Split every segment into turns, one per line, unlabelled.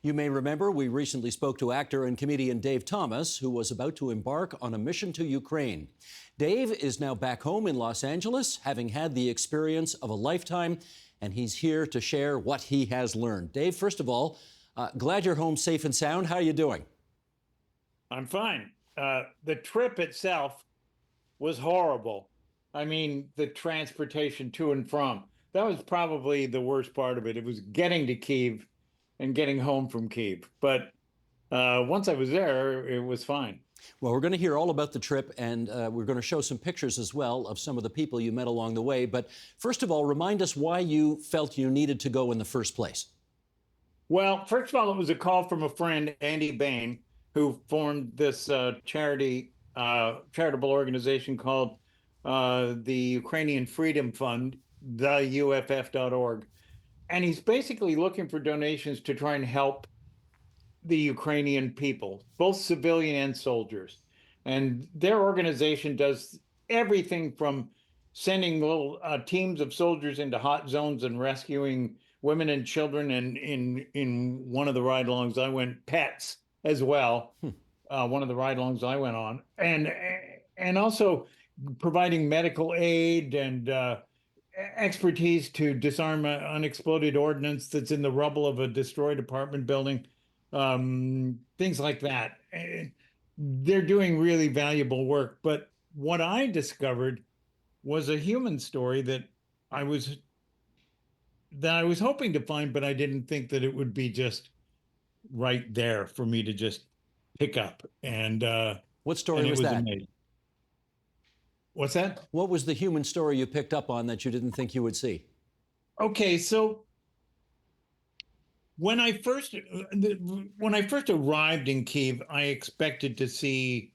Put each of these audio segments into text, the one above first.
You may remember we recently spoke to actor and comedian Dave Thomas, who was about to embark on a mission to Ukraine. Dave is now back home in Los Angeles, having had the experience of a lifetime, and he's here to share what he has learned. Dave, first of all, glad you're home safe and sound. How are you doing?
I'm fine. The trip itself was horrible. I mean, the transportation to and from. That was probably the worst part of it. It was getting to Kyiv and getting home from Kyiv. But once I was there, it was fine.
Well, we're going to hear all about the trip, and we're going to show some pictures as well of some of the people you met along the way. But first of all, remind us why you felt you needed to go in the first place.
Well, first of all, it was a call from a friend, Andy Bain, who formed this charitable organization called the Ukrainian Freedom Fund, the UFF.org. And he's basically looking for donations to try and help the Ukrainian people, both civilian and soldiers. And their organization does everything from sending little teams of soldiers into hot zones and rescuing women and children. And in one of the ride-alongs, I went pets as well. One of the ride-alongs I went on, and also providing medical aid and expertise to disarm unexploded ordnance that's in the rubble of a destroyed apartment building. Things like that. They're doing really valuable work. But what I discovered was a human story that I was hoping to find, but I didn't think that it would be just right there for me to just pick up. And
what story was that?
Amazing. What's that?
What was the human story you picked up on that you didn't think you would see?
Okay, so when I first arrived in Kyiv, I expected to see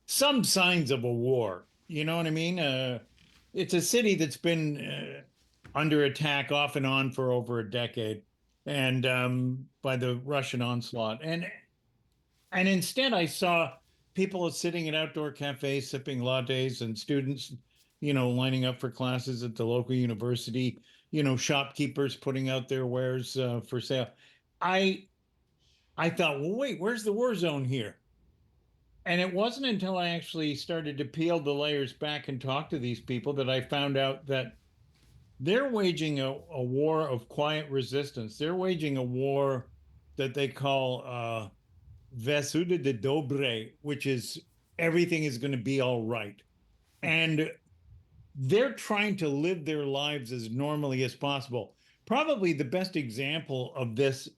some signs of a war. You know what I mean? It's a city that's been under attack off and on for over a decade, and by the Russian onslaught. And instead, I saw people sitting at outdoor cafes sipping lattes, and students, lining up for classes at the local university. Shopkeepers putting out their wares for sale. I thought, well, wait, where's the war zone here? And it wasn't until I actually started to peel the layers back and talk to these people that I found out that they're waging a war of quiet resistance. They're waging a war that they call Vesuda de Dobre, which is everything is going to be all right. And they're trying to live their lives as normally as possible. Probably the best example of this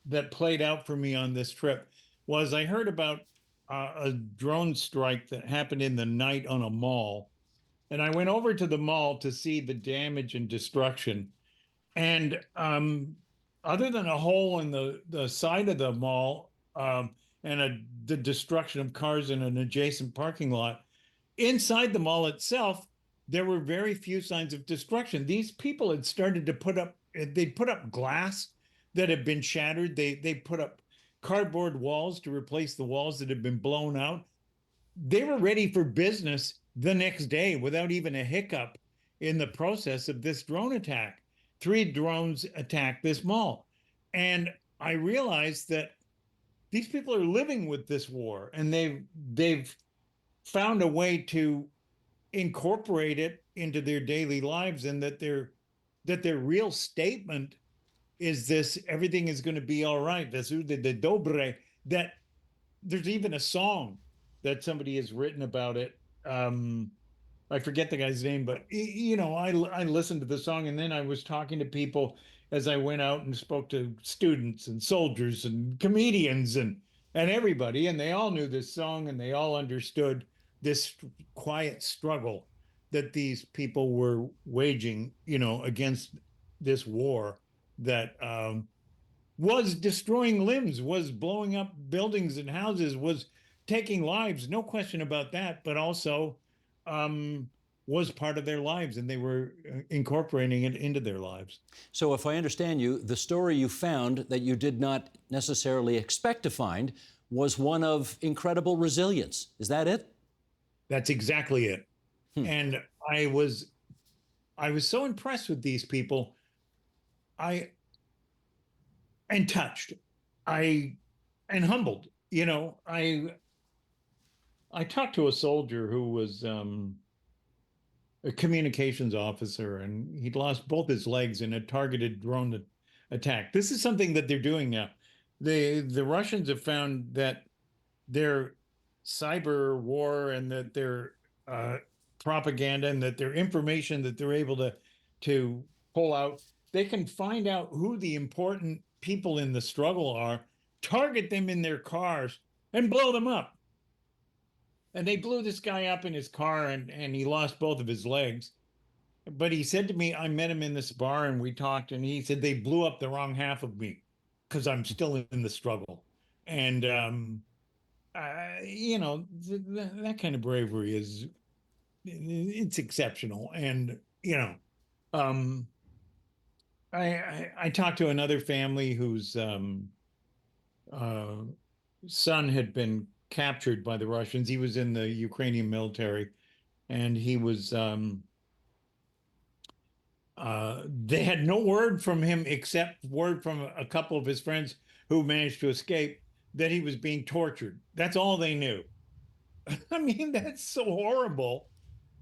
that played out for me on this trip was I heard about a drone strike that happened in the night on a mall. And I went over to the mall to see the damage and destruction. And other than a hole in the side of the mall and the destruction of cars in an adjacent parking lot, inside the mall itself, there were very few signs of destruction. These people had started to put up glass that had been shattered. They put up cardboard walls to replace the walls that had been blown out. They were ready for business the next day without even a hiccup in the process of this drone attack. 3 drones attacked this mall. And I realized that these people are living with this war, and they've found a way to incorporate it into their daily lives, and that their real statement is this: everything is going to be all right. The dobre. That there's even a song that somebody has written about it. I forget the guy's name, but I listened to the song, and then I was talking to people as I went out and spoke to students and soldiers and comedians and everybody, and they all knew this song, and they all understood this quiet struggle that these people were waging, against this war that was destroying limbs, was blowing up buildings and houses, was taking lives, no question about that, but also was part of their lives, and they were incorporating it into their lives.
So if I understand you, the story you found that you did not necessarily expect to find was one of incredible resilience. Is that it?
That's exactly it. And I was so impressed with these people. And touched. I and humbled. I talked to a soldier who was a communications officer, and he'd lost both his legs in a targeted drone attack. This is something that they're doing now. The Russians have found that their cyber war and that their uh, propaganda and that their information that they're able to pull out, they can find out who the important people in the struggle are, target them in their cars, and blow them up. And they blew this guy up in his car, and he lost both of his legs. But he said to me, I met him in this bar and we talked, and he said they blew up the wrong half of me because I'm still in the struggle. And that kind of bravery is it's exceptional. And um, I talked to another family whose uh, son had been captured by the Russians. He was in the Ukrainian military, and he was they had no word from him except word from a couple of his friends who managed to escape that he was being tortured. That's all they knew. I mean, that's so horrible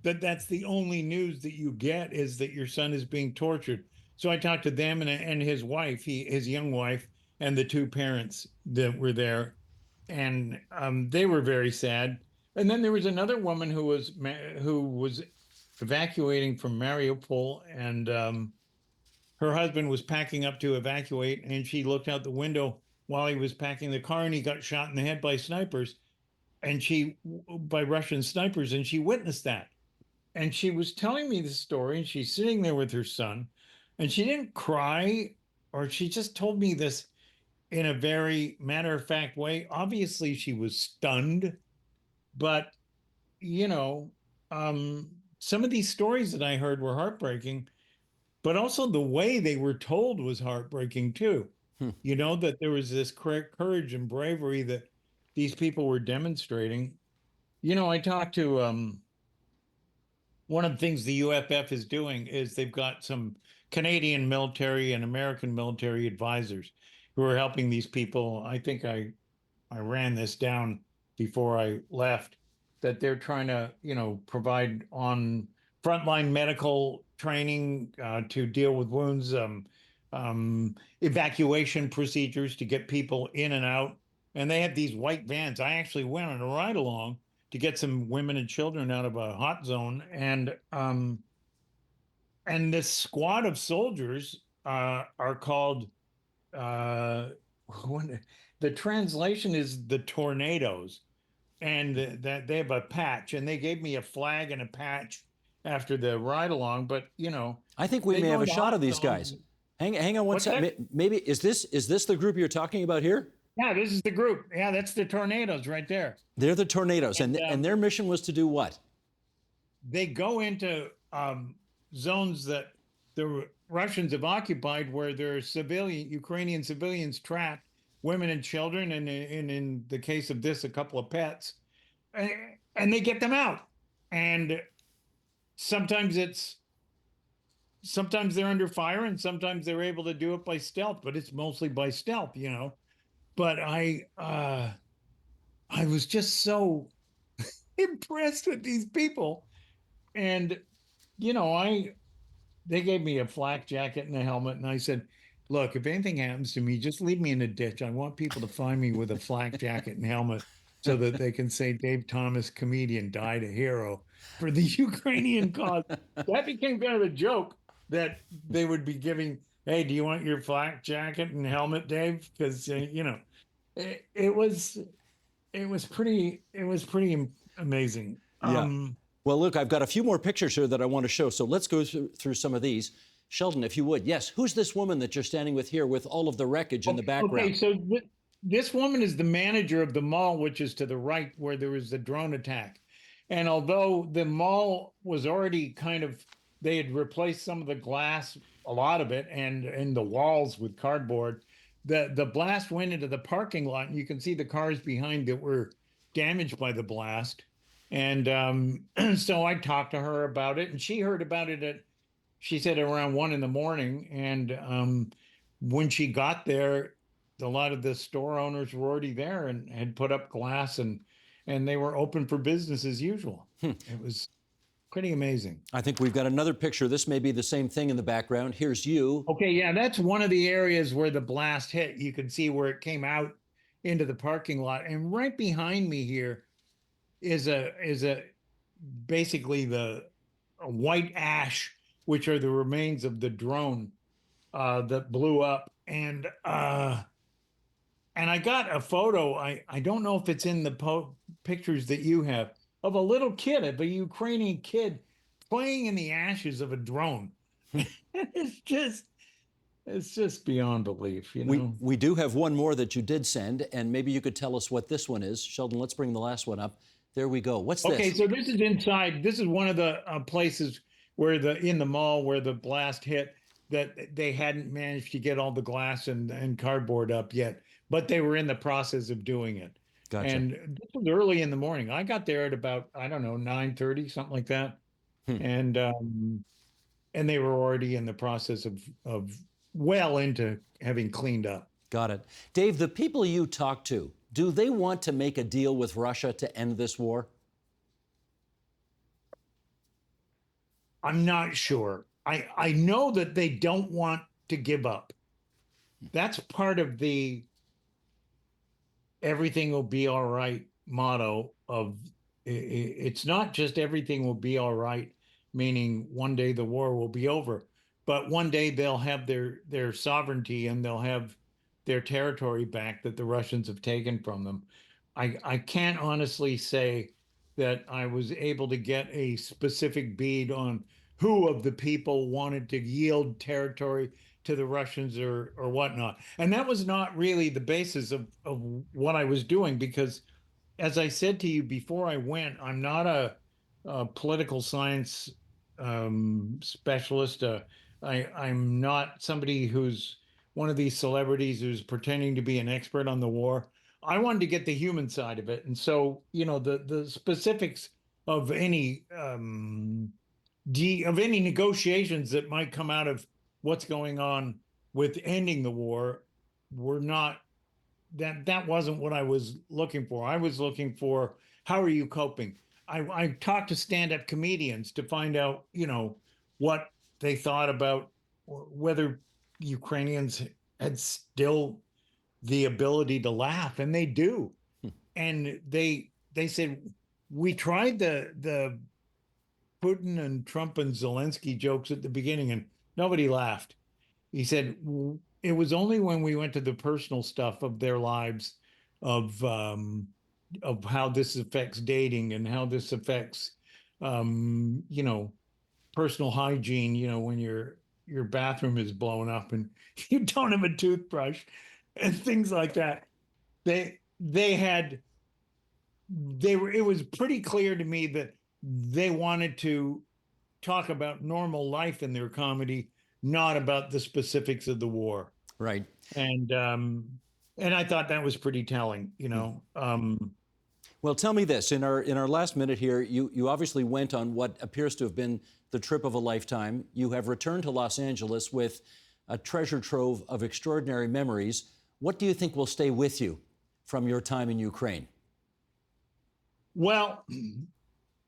that that's the only news that you get is that your son is being tortured. So I talked to them and his wife, his young wife, and the two parents that were there, and they were very sad. And then there was another woman who was evacuating from Mariupol, and her husband was packing up to evacuate, and she looked out the window while he was packing the car, and he got shot in the head by snipers, and by Russian snipers, and she witnessed that. And she was telling me the story, and she's sitting there with her son, and she didn't cry, or she just told me this in a very matter-of-fact way. Obviously, she was stunned, but you know, some of these stories that I heard were heartbreaking, but also the way they were told was heartbreaking too.
Hmm.
That there was this courage and bravery that these people were demonstrating. I talked to one of the things the UFF is doing is they've got some Canadian military and American military advisors who are helping these people. I think I ran this down before I left, that they're trying to, provide on frontline medical training to deal with wounds, evacuation procedures to get people in and out. And they have these white vans. I actually went on a ride along to get some women and children out of a hot zone, and this squad of soldiers are called uh, the translation is the tornadoes, and that they have a patch, and they gave me a flag and a patch after the ride along. But
I think we
they
may
go
have a
into
shot
hot
of these
zones.
guys. Hang on one
What's that?
second. Maybe is this the group you're talking about here?
Yeah, this is the group. Yeah, that's the tornadoes right there.
They're the tornadoes,
And
and their mission was to do what?
they go into zones that the Russians have occupied, where there are Ukrainian civilians trapped, women and children, and in the case of this, a couple of pets, and they get them out. And sometimes sometimes they're under fire, and sometimes they're able to do it by stealth, but it's mostly by stealth. But I was just so impressed with these people. And they gave me a flak jacket and a helmet, and I said, look, if anything happens to me, just leave me in a ditch. I want people to find me with a flak jacket and helmet so that they can say Dave Thomas, comedian, died a hero for the Ukrainian cause. That became kind of a joke, that they would be giving, hey, do you want your flak jacket and helmet, Dave? Because it was pretty amazing.
Yeah. Well, look, I've got a few more pictures here that I want to show. So let's go through some of these. Sheldon, if you would. Yes. Who's this woman that you're standing with here with all of the wreckage in the background?
Okay, so this woman is the manager of the mall, which is to the right where there was the drone attack. And although the mall was already they had replaced some of the glass, a lot of it, and the walls with cardboard, the blast went into the parking lot, and you can see the cars behind that were damaged by the blast. And so I talked to her about it, and she heard about it she said around 1 a.m. And when she got there, a lot of the store owners were already there and had put up glass, and they were open for business as usual. It was pretty amazing.
I think we've got another picture. This may be the same thing in the background. Here's you.
Okay, yeah, that's one of the areas where the blast hit. You can see where it came out into the parking lot, and right behind me here is a basically the a white ash, which are the remains of the drone that blew up. And I got a photo. I don't know if it's in the pictures that you have of a little kid, of a Ukrainian kid playing in the ashes of a drone. It's just beyond belief, you know.
We do have one more that you did send, and maybe you could tell us what this one is. Sheldon, let's bring the last one up. There we go. What's this?
Okay, so this is inside. This is one of the places where in the mall where the blast hit, that they hadn't managed to get all the glass and cardboard up yet, but they were in the process of doing it.
Gotcha.
And this was early in the morning. I got there at about, I don't know, 9:30, something like that. And they were already in the process of well into having cleaned up.
Got it. Dave, the people you talk to, do they want to make a deal with Russia to end this war?
I'm not sure. I know that they don't want to give up. That's part of the everything will be all right motto of it's not just everything will be all right, meaning one day the war will be over, but one day they'll have their sovereignty and they'll have their territory back that the Russians have taken from them. I can't honestly say that I was able to get a specific bead on who of the people wanted to yield territory to the Russians or whatnot. And that was not really the basis of what I was doing, because as I said to you before I went, I'm not a political science specialist. I'm not somebody who's one of these celebrities who's pretending to be an expert on the war. I wanted to get the human side of it. And so, you know, the specifics of any negotiations that might come out of what's going on with ending the war were not that wasn't what I was looking for. I was looking for, how are you coping? I talked to stand-up comedians to find out, you know, what they thought about whether Ukrainians had still the ability to laugh, and they do. And they said, we tried the Putin and Trump and Zelensky jokes at the beginning and nobody laughed. He said, it was only when we went to the personal stuff of their lives, of how this affects dating and how this affects, you know, personal hygiene, you know, when your bathroom is blown up and you don't have a toothbrush and things like that. It was pretty clear to me that they wanted to talk about normal life in their comedy, not about the specifics of the war.
Right.
And I thought that was pretty telling, you know.
Well, tell me this. In our last minute here, you obviously went on what appears to have been the trip of a lifetime. You have returned to Los Angeles with a treasure trove of extraordinary memories. What do you think will stay with you from your time in Ukraine?
Well,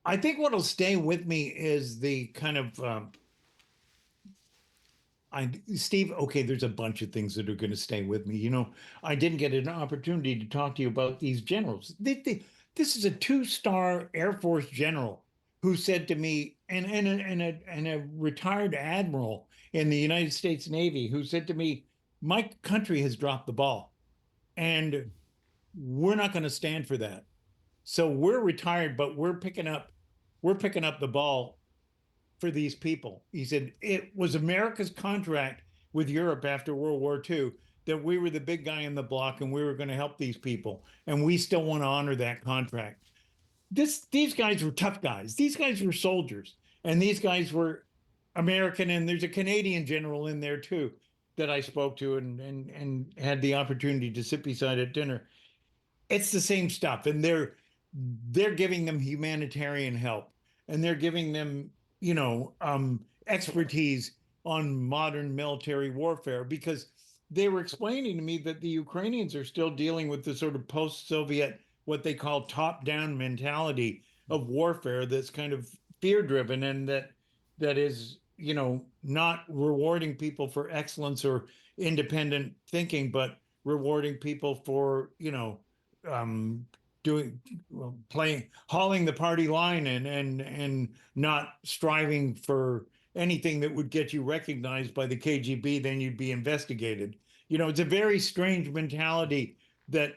I think what'll stay with me is the kind of Steve, okay, there's a bunch of things that are going to stay with me. You know, I didn't get an opportunity to talk to you about these generals. This is a 2-star Air Force general who said to me, and a retired admiral in the United States Navy who said to me, my country has dropped the ball and we're not going to stand for that. So we're retired, but we're picking up the ball for these people. He said it was America's contract with Europe after World War II that we were the big guy in the block and we were going to help these people, and we still want to honor that contract. These guys were tough guys. These guys were soldiers, and these guys were American. And there's a Canadian general in there too that I spoke to and had the opportunity to sit beside at dinner. It's the same stuff, and they're giving them humanitarian help, and they're giving them, expertise on modern military warfare, because they were explaining to me that the Ukrainians are still dealing with the sort of post-Soviet, what they call top-down mentality of warfare that's kind of fear-driven, and that is, not rewarding people for excellence or independent thinking, but rewarding people for, um, doing well, playing hauling the party line and not striving for anything that would get you recognized by the KGB, then you'd be investigated. It's a very strange mentality that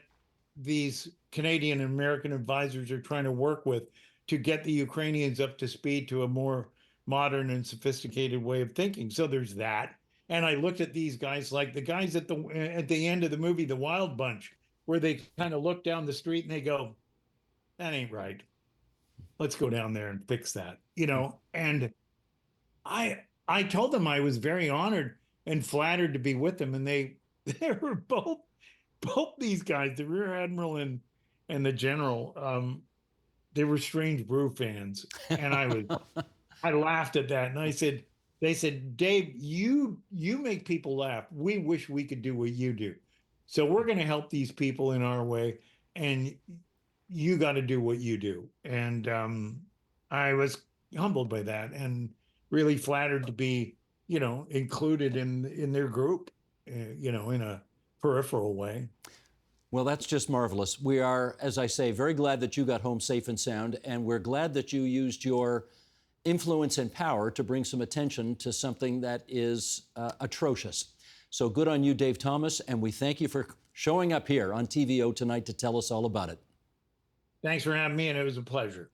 these Canadian and American advisors are trying to work with to get the Ukrainians up to speed to a more modern and sophisticated way of thinking. So there's that. And I looked at these guys like the guys at the end of the movie, The Wild Bunch, where they kind of look down the street and they go, that ain't right. Let's go down there and fix that, And I told them I was very honored and flattered to be with them, and they were both these guys, the rear admiral and the general. They were Strange Brew fans, and I laughed at that, and they said, Dave, you make people laugh. We wish we could do what you do, so we're going to help these people in our way, and you got to do what you do. And I was humbled by that, and really flattered to be, included in their group, in a peripheral way.
Well, that's just marvelous. We are, as I say, very glad that you got home safe and sound, and we're glad that you used your influence and power to bring some attention to something that is atrocious. So good on you, Dave Thomas, and we thank you for showing up here on TVO tonight to tell us all about it.
Thanks for having me, and it was a pleasure.